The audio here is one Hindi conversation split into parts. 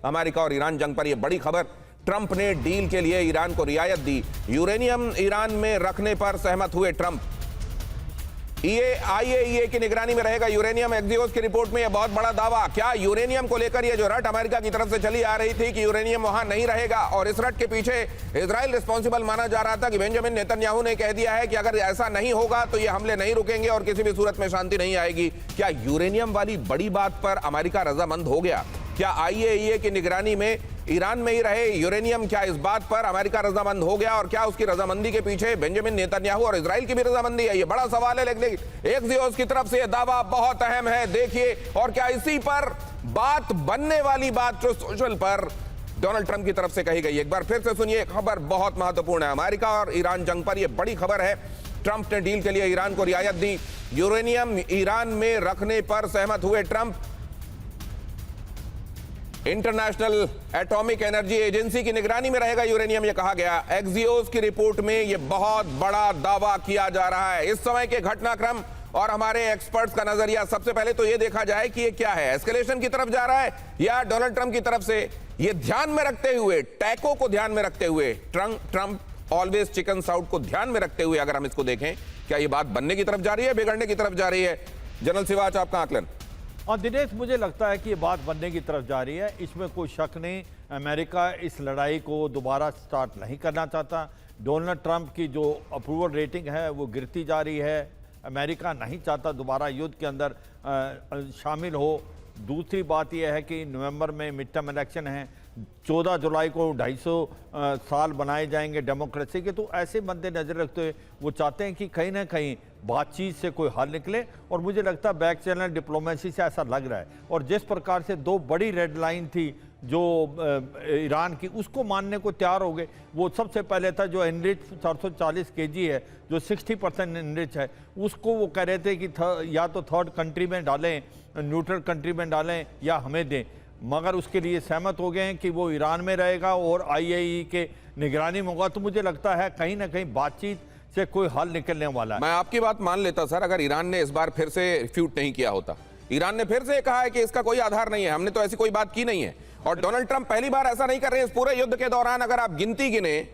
अमेरिका और ईरान जंग पर यह बड़ी खबर। ट्रंप ने डील के लिए ईरान को रियायत दी। यूरेनियम ईरान में रखने पर सहमत हुए ट्रंप। आईएईए की निगरानी में रहेगा यूरेनियम। एक्सियोस की रिपोर्ट में यह बहुत बड़ा दावा। क्या यूरेनियम को लेकर यह जो रट अमेरिका की तरफ से चली आ रही थी कि यूरेनियम वहां नहीं रहेगा, और इस रट के पीछे इजराइल रिस्पॉन्सिबल माना जा रहा था कि बेंजामिन नेतन्याहू ने कह दिया है कि अगर ऐसा नहीं होगा तो ये हमले नहीं रुकेंगे और किसी भी सूरत में शांति नहीं आएगी। क्या यूरेनियम वाली बड़ी बात पर अमेरिका रजामंद हो गया? क्या आईएईए की निगरानी में ईरान में ही रहे यूरेनियम, क्या इस बात पर अमेरिका रजामंद हो गया? और क्या उसकी रजामंदी के पीछे बेंजामिन नेतन्याहू और इजराइल की भी रजामंदी है? ये बड़ा सवाल है। लेकिन एक्सियोस की तरफ से यह दावा बहुत अहम है, देखिए। और क्या इसी पर बात बनने वाली बात जो सोशल पर डोनाल्ड ट्रंप की तरफ से कही गई? एक बार फिर से सुनिए, खबर बहुत महत्वपूर्ण है। अमेरिका और ईरान जंग पर यह बड़ी खबर है। ट्रंप ने डील के लिए ईरान को रियायत दी। यूरेनियम ईरान में रखने पर सहमत हुए Trump. International atomic energy agency की निगरानी में रहेगा यूरेनियम, यह कहा गया। एक्सियोस की रिपोर्ट में यह बहुत बड़ा दावा किया जा रहा है। इस समय के घटनाक्रम और हमारे एक्सपर्ट्स का नजरिया, सबसे पहले तो यह देखा जाए कि यह क्या है, एस्केलेशन की तरफ जा रहा है या डोनाल्ड ट्रंप की तरफ से? यह ध्यान में रखते हुए, टैको को ध्यान में रखते हुए, ट्रंप ऑलवेज चिकन साउथ को ध्यान में रखते हुए अगर हम इसको देखें, क्या यह बात बनने की तरफ जा रही है, बिगड़ने की तरफ जा रही है? जनरल सिवाच, आपका आकलन। और दिनेश, मुझे लगता है कि ये बात बनने की तरफ जा रही है, इसमें कोई शक नहीं। अमेरिका इस लड़ाई को दोबारा स्टार्ट नहीं करना चाहता। डोनाल्ड ट्रंप की जो अप्रूवल रेटिंग है वो गिरती जा रही है। अमेरिका नहीं चाहता दोबारा युद्ध के अंदर शामिल हो। दूसरी बात यह है कि नवंबर में मिड टर्म इलेक्शन है, 14 जुलाई को 250 साल बनाए जाएंगे डेमोक्रेसी के। तो ऐसे मद्देनजर रखते हुए वो चाहते हैं कि कहीं ना कहीं बातचीत से कोई हल निकले, और मुझे लगता है बैक चैनल डिप्लोमेसी से ऐसा लग रहा है। और जिस प्रकार से दो बड़ी रेड लाइन थी जो ईरान की, उसको मानने को तैयार हो गए। वो सबसे पहले था जो एनरिच 440 केजी है, जो 60% एनरिच है, उसको वो कह रहे थे कि या तो थर्ड कंट्री में डालें, न्यूट्रल कंट्री में डालें, या हमें दें। मगर उसके लिए सहमत हो गए हैं कि वो ईरान में रहेगा और आईएईए के निगरानी में होगा। तो मुझे लगता है कहीं ना कहीं बातचीत से कोई हल निकलने वाला है। मैं आपकी बात मान लेता सर, अगर ईरान ने इस बार फिर से रिफ्यूट नहीं किया होता। ईरान ने फिर से कहा है कि इसका कोई आधार नहीं है, हमने तो ऐसी कोई बात की नहीं है। और डोनाल्ड ट्रंप पहली बार ऐसा नहीं कर रहे हैं इस पूरे युद्ध के दौरान। अगर आप गिनती गिने,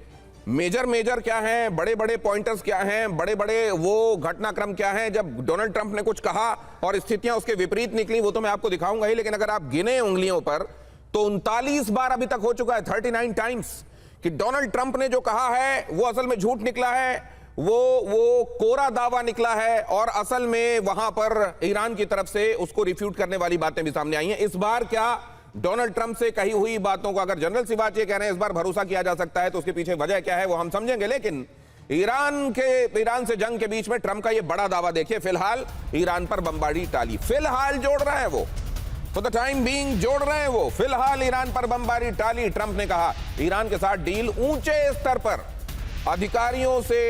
मेजर क्या हैं, बड़े बड़े पॉइंटर्स क्या हैं, बड़े बड़े वो घटनाक्रम क्या हैं, जब डोनाल्ड ट्रंप ने कुछ कहा और स्थितियां उसके विपरीत निकली, वो तो मैं आपको दिखाऊंगा ही। लेकिन अगर आप गिने उंगलियों पर तो 39 बार अभी तक हो चुका है, 39 टाइम्स, कि डोनाल्ड ट्रंप ने जो कहा है वो असल में झूठ निकला है, वो कोरा दावा निकला है, और असल में वहां पर ईरान की तरफ से उसको रिफ्यूट करने वाली बातें भी सामने आई हैं। इस बार क्या डोनाल्ड ट्रंप से कही हुई बातों को अगर जनरल सिवाच ये कह रहे हैं इस बार भरोसा किया जा सकता है, तो उसके पीछे वजह क्या है वो हम समझेंगे। लेकिन ईरान से जंग के बीच में ट्रंप का ये बड़ा दावा देखिए। फिलहाल ईरान पर बमबारी टाली, फिलहाल जोड़ रहे हैं वो, फॉर द टाइम बीइंग जोड़ रहे हैं वो, फिलहाल ईरान पर बमबारी टाली। ट्रंप ने कहा ईरान के साथ डील ऊंचे स्तर पर अधिकारियों से,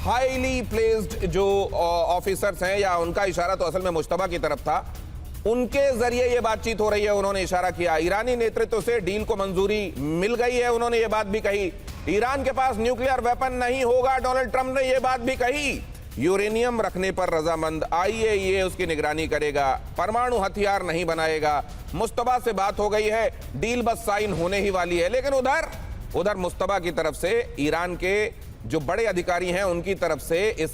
हाईली प्लेस्ड जो ऑफिसर्स हैं, या उनका इशारा तो असल में मुश्तबा की तरफ था, उनके जरिए यह बातचीत हो रही है, उन्होंने इशारा किया। ईरानी नेतृत्व से डील को मंजूरी मिल गई है, उन्होंने यह बात भी कही। ईरान के पास न्यूक्लियर वेपन नहीं होगा, डोनाल्ड ट्रंप ने यह बात भी कही। यूरेनियम रखने पर रजामंद, आईएईए उसकी निगरानी करेगा, परमाणु हथियार नहीं बनाएगा। मुश्तबा से बात हो गई है, डील बस साइन होने ही वाली है। लेकिन उधर मुश्तबा की तरफ से ईरान के जो बड़े अधिकारी हैं उनकी तरफ से इस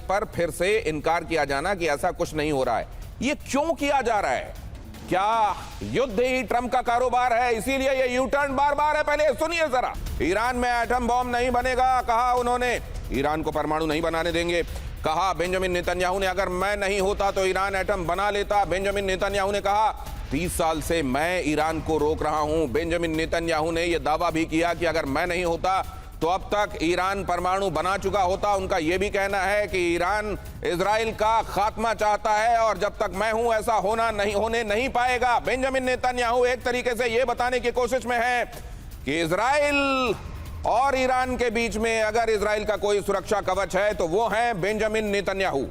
पर फिर से इनकार किया जाना कि ऐसा कुछ नहीं हो रहा है। ये क्यों किया जा रहा है? क्या युद्ध ही ट्रंप का कारोबार है, इसीलिए ये यू टर्न बार बार है? पहले सुनिए जरा। ईरान में एटम बॉम्ब नहीं बनेगा, कहा उन्होंने। ईरान को परमाणु नहीं बनाने देंगे, कहा बेंजामिन नेतन्याहू ने। अगर मैं नहीं होता तो ईरान एटम बना लेता, बेंजामिन नेतन्याहू ने कहा। 30 साल से मैं ईरान को रोक रहा हूं। बेंजामिन नेतन्याहू ने यह दावा भी किया कि अगर मैं नहीं होता तो अब तक ईरान परमाणु बना चुका होता। उनका यह भी कहना है कि ईरान इजराइल का खात्मा चाहता है, और जब तक मैं हूं ऐसा होने नहीं पाएगा। बेंजामिन नेतन्याहू एक तरीके से यह बताने की कोशिश में है कि इजराइल और ईरान के बीच में अगर इजराइल का कोई सुरक्षा कवच है तो वो है बेंजामिन नेतन्याहू।